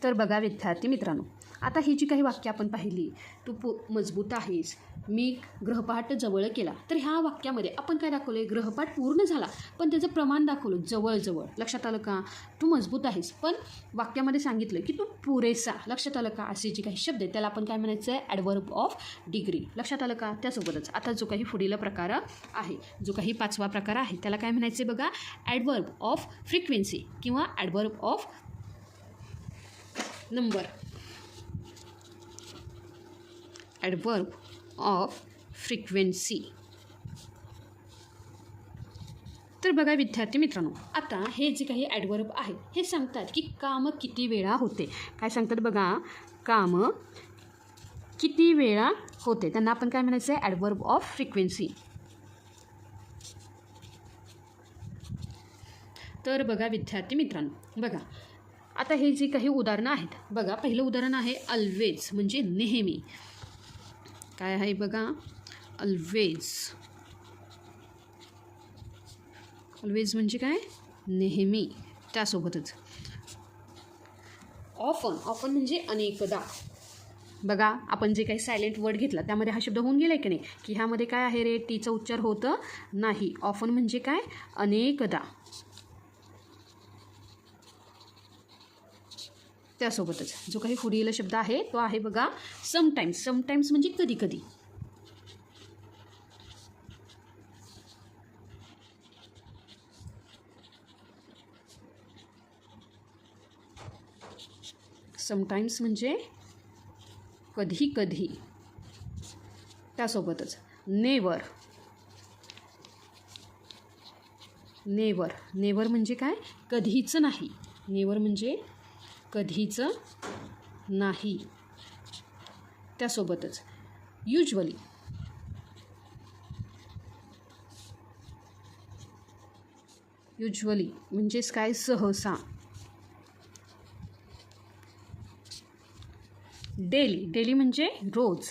तर बघा विद्यार्थी मित्रांनो, आता ही जी काही वाक्य आपण पाहिली, तू मजबूत आहेस, मी गृहपाठ जवळ केला. तर ह्या वाक्यामध्ये आपण काय दाखवलं, गृहपाठ पूर्ण झाला, पण त्याचं प्रमाण दाखवलं जवळजवळ. लक्षात आलं का? तू मजबूत आहेस, पण वाक्यामध्ये सांगितलं की तू पुरेसा. लक्षात आलं का? असे जे काही शब्द आहेत त्याला आपण काय म्हणायचं आहे, ॲडव्हर्ब ऑफ डिग्री. लक्षात आलं का? त्यासोबतच आता जो काही पुढील प्रकार आहे, जो काही 5वा प्रकार आहे, त्याला काय म्हणायचे बघा, ॲडव्हर्ब ऑफ फ्रिक्वेन्सी किंवा adverb of number. Adverb of frequency. तर बघा विद्यार्थी मित्रांनो, आता हे जे काही ॲडव्हर्ब आहे हे सांगतात की काम किती वेळा होते. काय सांगतात बघा, काम किती वेळा होते. त्यांना आपण काय म्हणायचं आहे, ॲडव्हर्ब ऑफ फ्रिक्वेन्सी. तर बघा विद्यार्थी मित्रांनो, बघा आता हे जे काही उदाहरणं आहेत बघा, पहिलं उदाहरण आहे ऑलवेज म्हणजे नेहमी. काय आहे बघा, ऑलवेज म्हणजे काय, नेहमी. त्यासोबतच ऑफन म्हणजे अनेकदा. बघा आपण जे काही सायलेंट वर्ड घेतला त्यामध्ये हा शब्द होऊन गेला की नाही, की ह्यामध्ये काय आहे रे, टीचा उच्चार होतं नाही. ऑफन म्हणजे काय, अनेकदा. त्यासोबतच जो काही पुढील शब्द आहे तो आहे बघा समटाईम्स म्हणजे कधी कधी. समटाईम्स म्हणजे कधी कधी. त्यासोबतच नेवर म्हणजे काय, कधीच नाही. नेवर म्हणजे कधीच नाही. त्यासोबतच युजली म्हणजेच काय, सहसा. डेली म्हणजे रोज.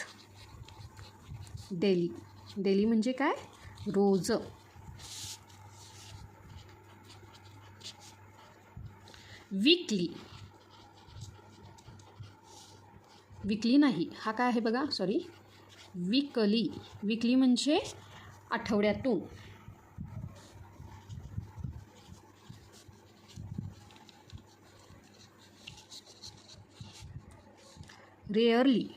डेली म्हणजे काय, रोज. वीकली नाही, हा काय आहे बघा, सॉरी, वीकली म्हणजे आठवड्यातून. रेअरली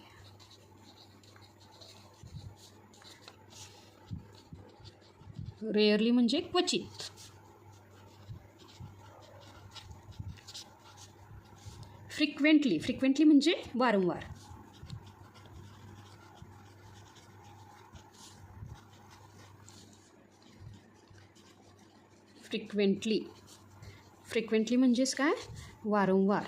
म्हणजे क्वचित. फ्रिक्वेंटली म्हणजे वारंवार. फ्रिक्वेंटली. फ्रिक्वेंटली म्हणजेच काय? वारंवार.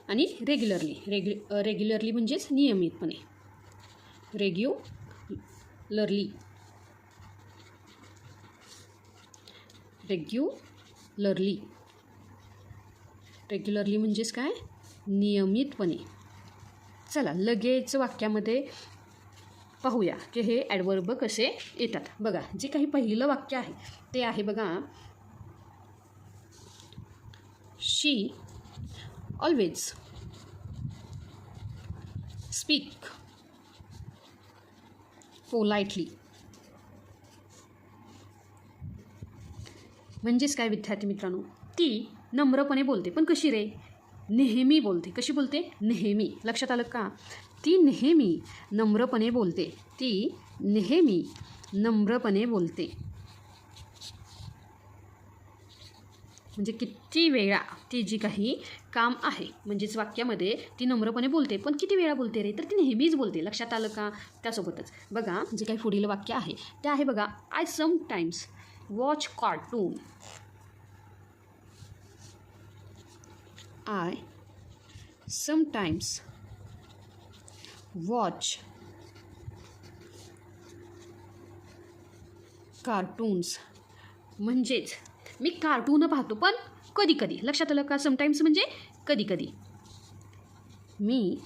आणि रेग्युलरली. रेग्युलरली म्हणजेच नियमितपणे. रेग्युलरली. रेग्युलरली. रेग्युलरली म्हणजेच काय? नियमितपणे. चला लगेच वाक्यामध्ये पाहूया की हे ॲडवर्ब कसे येतात. बघा, जे काही पहिलं वाक्य आहे ते आहे बघा, शी ऑलवेज स्पीक पोलाइटली. म्हणजेच काय विद्यार्थी मित्रांनो? ती नम्रपणे बोलते, पण कशी रे? नेहमी बोलते. कशी बोलते? नेहमी. लक्षात आलं का? ती नेहमी नम्रपणे बोलते. ती नेहमी नम्रपणे बोलते. म्हणजे किती वेळा ती जी काही काम आहे, म्हणजेच वाक्यामध्ये ती नम्रपणे बोलते, पण किती वेळा बोलते रे? तर ती नेहमीच बोलते. लक्षात आलं का? त्यासोबतच बघा, जे काही पुढील वाक्य आहे ते आहे बघा, I sometimes watch cartoon. I sometimes watch cartoons. म्हणजेच मी कार्टून पाहतो, पण कधी कधी. लक्षात आलं का? समटाइम्स म्हणजे कधी कधी. मी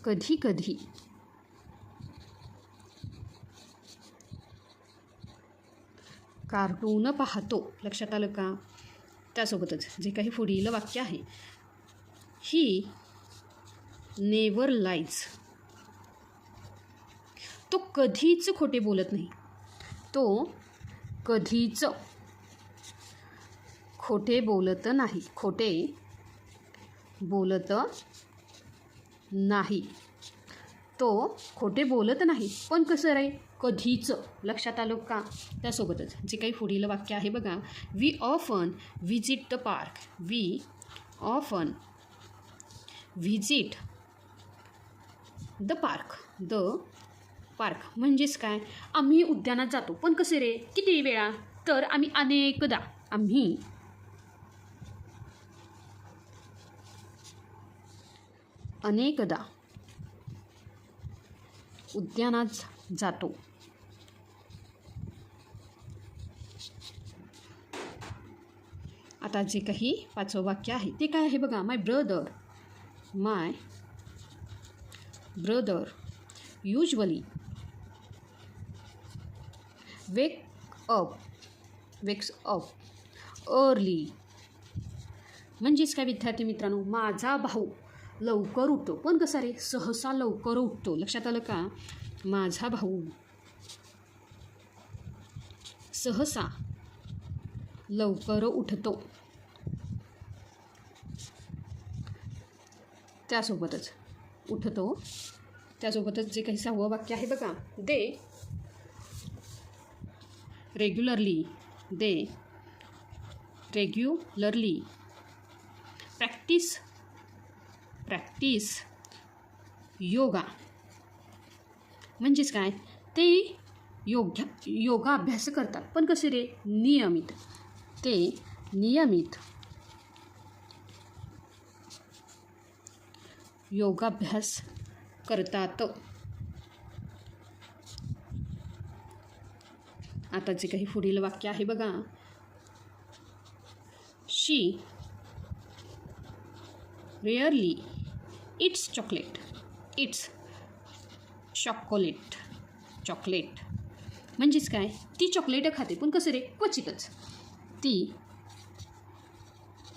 कधी कधी कार्टून पाहतो. लक्षात आलं का? त्यासोबतच जे काही पुढील वाक्य आहे, ही नेवर लाईज. तो कधीच खोटे बोलत नाही. तो कधीच खोटे बोलत नाही. खोटे बोलत नाही. तो खोटे बोलत नाही, पण कसं रे? कधीच. लक्षात आलं का? त्यासोबतच जे काही पुढील वाक्य आहे बघा, we often visit the park. We often visit the park. The park म्हणजेच काय? आम्ही उद्यानात जातो, पण कसे रे? किती वेळा? तर आम्ही अनेकदा. आम्ही अनेकदा उद्यानात जातो. आता जे काही पाचवं वाक्य आहे ते काय आहे बघा, my brother usually wakes up early. म्हणजेच काय विद्यार्थी मित्रांनो? माझा भाऊ लवकर उठतो, पण कसा रे? सहसा लवकर उठतो. लक्षात आलं का? माझा भाऊ सहसा लवकर उठतो. त्यासोबतच उठतो. त्यासोबतच जे काही सहावं वाक्य आहे बघा, दे रेग्युलरली प्रॅक्टिस योगा. म्हणजेच काय? ते योगा अभ्यास करतात, पण कसे रे? नियमित. ते नियमित योगाभ्यास करतात. आता जे काही पुढील वाक्य आहे बघा, शी रेअरली इट्स चॉकलेट. म्हणजेच काय? ती चॉकलेट खाते, पण कसं रे? क्वचितच. ती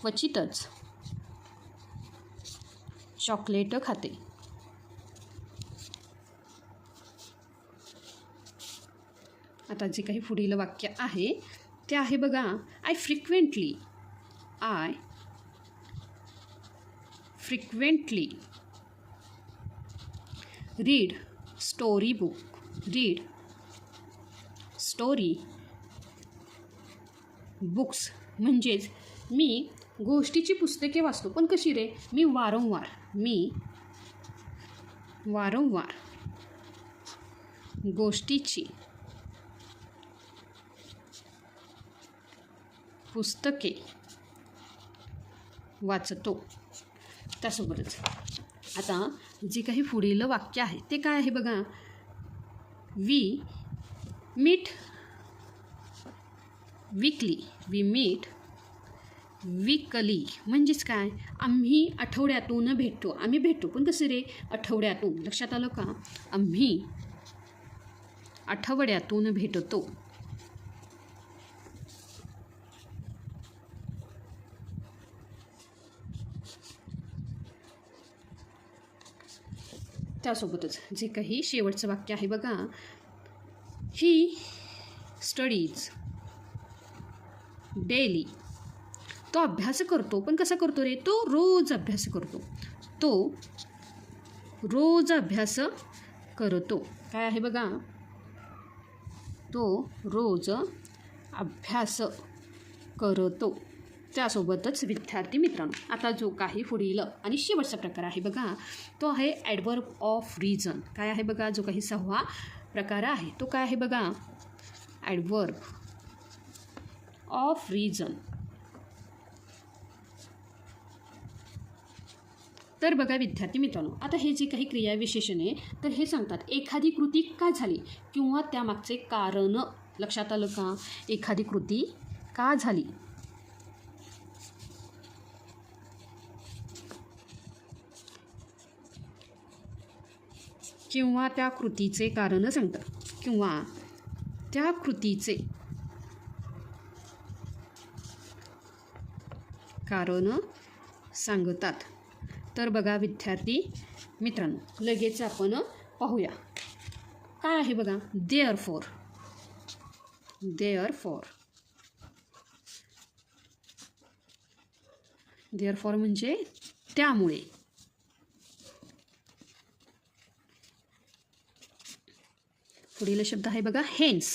क्वचितच चॉकलेट खाते. आता जे काही पुढील वाक्य आहे ते आहे बघा, I frequently read story books. म्हणजेच मी गोष्टीची पुस्तके वाचतो, पण कशी रे? मी वारंवार गोष्टीची पुस्तके वाचतो. त्यासोबतच आता जे काही पुढील वाक्य आहे ते काय आहे बघा. We meet weekly. We meet weekly म्हणजेच काय, आम्ही आठवड्यातून भेटतो. आम्ही भेटतो पण कसं रे, आठवड्यातून. लक्षात आलं का, आम्ही आठवड्यातून भेटतो. त्यासोबतच जे काही शेवटचं वाक्य आहे बघा. He studies daily. तो अभ्यास करतो पण कसा करतो रे, तो रोज अभ्यास करतो. तो रोज अभ्यास करतो. काय आहे बघा, तो रोज अभ्यास करतो. त्यासोबतच विद्यार्थी मित्रांनो, आता जो काही पुढील आणि शेवटचा प्रकार आहे बघा, तो आहे ॲडवर्ब ऑफ रिझन. काय आहे बघा, जो काही 6वा प्रकार आहे तो काय आहे बघा, ॲडवर्ब ऑफ रिझन. तर बघा विद्यार्थी मित्रांनो, आता हे जे काही क्रियाविशेषण आहे तर हे सांगतात एखादी कृती का झाली किंवा त्यामागचे कारण. लक्षात आलं का, एखादी कृती का झाली किंवा त्या कृतीचे कारण सांगतात, किंवा त्या कृतीचे कारण सांगतात. तर बघा विद्यार्थी मित्रांनो, लगेच आपण पाहूया काय आहे बघा. देअरफॉर. देअरफॉर. देअरफॉर म्हणजे त्यामुळे. पुढील शब्द आहे बघा हेन्स.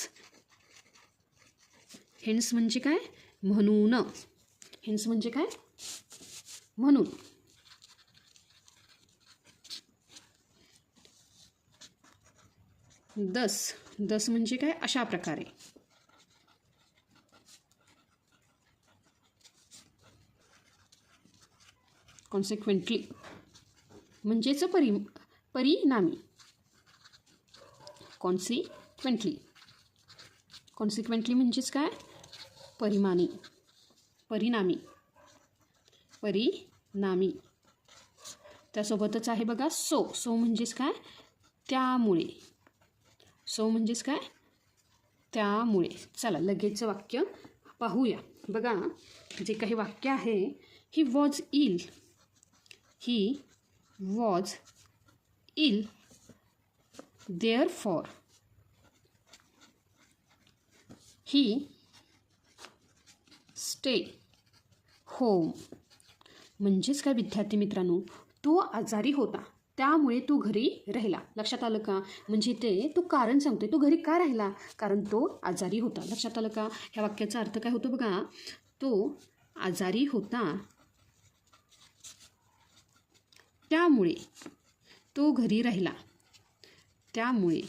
हेन्स म्हणजे काय, म्हणून. हेन्स म्हणजे काय, म्हणून. दस. दस म्हणजे काय, अशा प्रकारे. कॉन्सिक्वेंटली म्हणजेच परिणामी. कॉन्सिक्वेंटली. कॉन्सिक्वेंटली म्हणजेच काय, परिणामी. परिणामी. त्यासोबतच आहे बघा सो. सो म्हणजेच काय, त्यामुळे. सो म्हणजेच काय, त्यामुळे. चला लगेच वाक्य पाहूया. बघा जे काही वाक्य आहे, he was ill. He was ill therefore he stay home. म्हणजेच काय विद्यार्थी मित्रांनो, तो आजारी होता त्यामुळे तो घरी राहिला. लक्षात आलं का, म्हणजे ते तो कारण सांगतोय, तो घरी का राहिला, कारण तो आजारी होता. लक्षात आलं का, ह्या वाक्याचा अर्थ काय होतो बघा, तो आजारी होता त्यामुळे तो घरी राहिला. त्यामुळे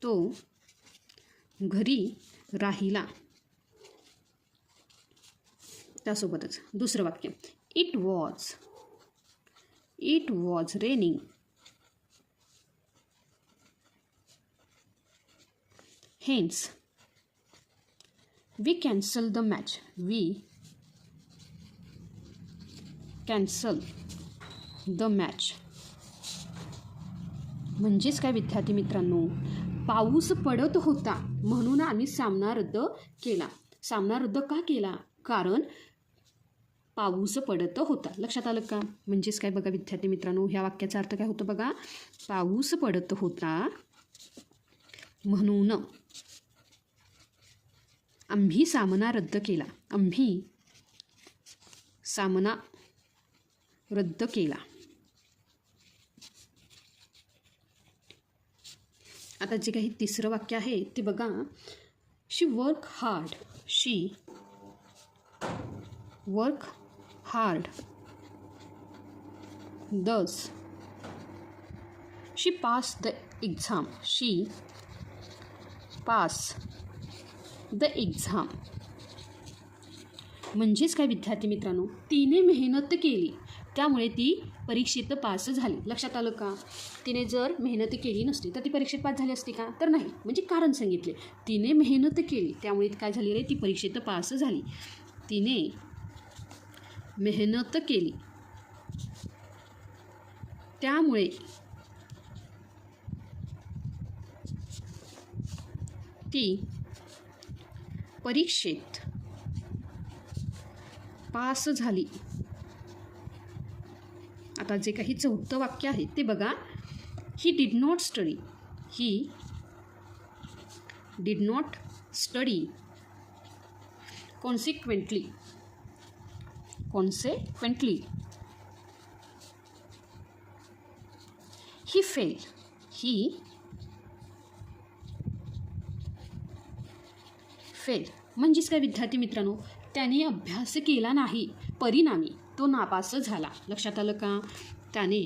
तो घरी राहिला. त्यासोबतच दुसरं वाक्य, it was raining. Hence we cancel the match. We cancel the match. म्हणजेच काय विद्यार्थी मित्रांनो, पाऊस पडत होता म्हणून आम्ही सामना रद्द केला. सामना रद्द का केला, कारण पाऊस पडत होता. लक्षात आलं का, म्हणजेच काय बघा विद्यार्थी मित्रांनो, ह्या वाक्याचा अर्थ काय होतो बघा, पाऊस पडत होता म्हणून आम्ही सामना रद्द केला. आम्ही सामना रद्द केला. आता जे काही तिसरं वाक्य आहे ते बघा, she work hard. She work hard thus she passed the exam. She passed the exam. म्हणजेच काय विद्यार्थी मित्रांनो, तिने मेहनत केली त्यामुळे ती परीक्षेत पास झाली. लक्षात आलं का? तिने जर मेहनत केली नसती तर ती परीक्षेत पास झाली असती का? तर नाही. म्हणजे कारण सांगितले, तिने मेहनत केली त्यामुळे काय झाली रे? ती परीक्षेत पास झाली. तिने मेहनत केली त्यामुळे ती परीक्षेत पास झाली. आता जे काही चौथं वाक्य आहे ते बघा. He did not study. He did not study consequently. He fail. He fail म्हणजेच काय विद्यार्थी मित्रांनो, त्याने अभ्यास केला नाही, परिणामी तो नापास झाला. लक्षात आलं का? त्याने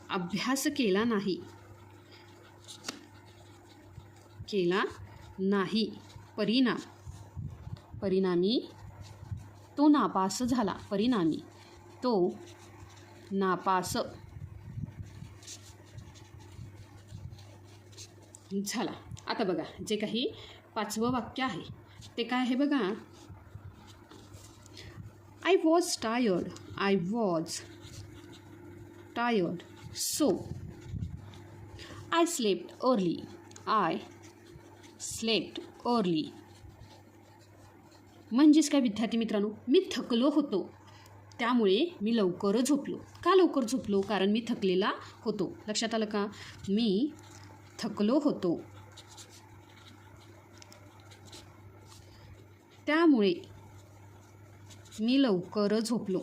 अभ्यास केला नाही परिणामी तो नापास झाला. परिणामी तो नापास झाला. आता बघा जे काही 5वं वाक्य आहे ते काय आहे बघा. I was tired. So I slept early. म्हणजेच काय विद्यार्थी मित्रांनो, मी थकलो होतो त्यामुळे मी लवकर झोपलो. का लवकर झोपलो? कारण मी थकलेला होतो. लक्षात आलं का? मी थकलो होतो त्यामुळे मी लवकर झोपलो.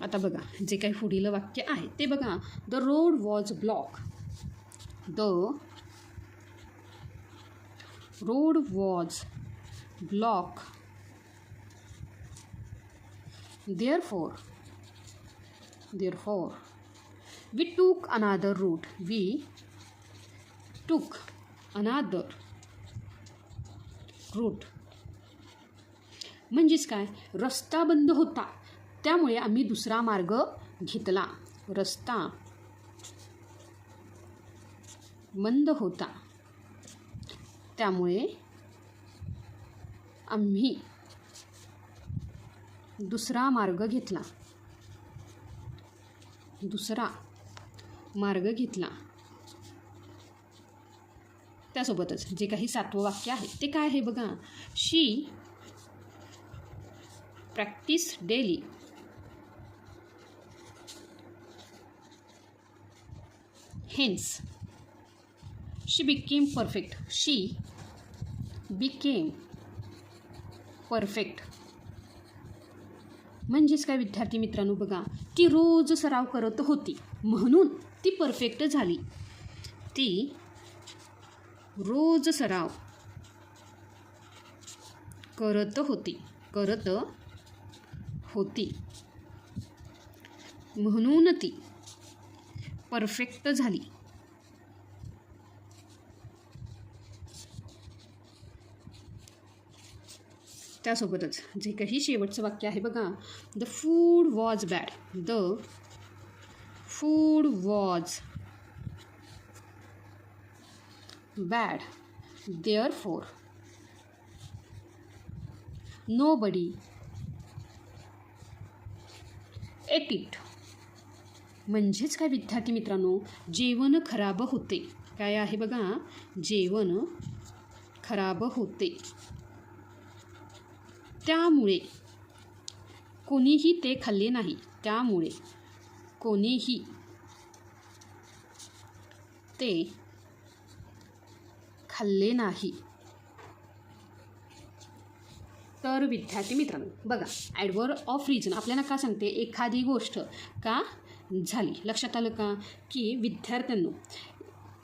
आता बघा जे काही पुढील वाक्य आहे ते बघा. The road was block. Therefore, we took another route. म्हणजेच काय? रस्ता बंद होता त्यामुळे आम्ही दुसरा मार्ग घेतला. रस्ता बंद होता त्यामुळे आम्ही दुसरा मार्ग घेतला. त्यासोबतच जे काही 7वं वाक्य आहे ते काय आहे बघा. She practice daily. Hence, she became perfect. म्हणजेच काय विद्यार्थी मित्रांनो बघा, ती रोज सराव करत होती म्हणून ती परफेक्ट झाली. ती रोज सराव करत होती म्हणून ती परफेक्ट झाली. त्यासोबतच जे काही शेवटचं वाक्य आहे बघा. The food was bad. Therefore, nobody ate it. म्हणजेच काय विद्यार्थी मित्रांनो, जेवण खराब होते. काय आहे बघा. जेवण खराब होते त्यामुळे कोणीही ते खाल्ले नाही. त्यामुळे कोणीही ते खाल्ले नाही. तर विद्यार्थी मित्रांनो बघा, ॲडवर्ब ऑफ रिजन आपल्याला का सांगते? एखादी गोष्ट का झाली. लक्षात आलं का? की विद्यार्थ्यांनो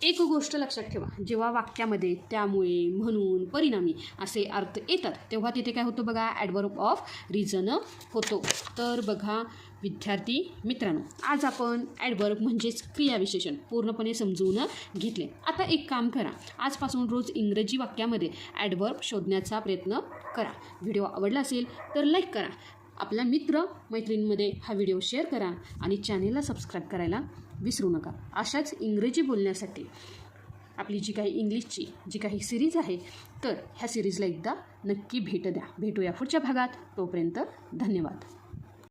एक गोष्ट लक्षात ठेवा, जेव्हा वाक्यामध्ये त्यामुळे, म्हणून, परिणामी असे अर्थ येतात तेव्हा तिथे काय होतं बघा, ॲडव्हर्ब ऑफ रिझन होतो. तर बघा विद्यार्थी मित्रांनो, आज आपण ॲडव्हर्ब म्हणजेच क्रियाविशेषण पूर्णपणे समजून घेतले. आता एक काम करा, आजपासून रोज इंग्रजी वाक्यामध्ये ॲडव्हर्ब शोधण्याचा प्रयत्न करा. व्हिडिओ आवडला असेल तर लाईक करा, आपल्या मित्र मैत्रिणींमध्ये हा व्हिडिओ शेअर करा आणि चॅनेलला सबस्क्राईब करायला विसरू नका. अशाच इंग्रजी बोलण्यासाठी आपली जी काही इंग्लिशची जी काही सिरीज आहे तर ह्या सिरीजला एकदा नक्की भेट द्या. भेटूया पुढच्या भागात. तोपर्यंत धन्यवाद.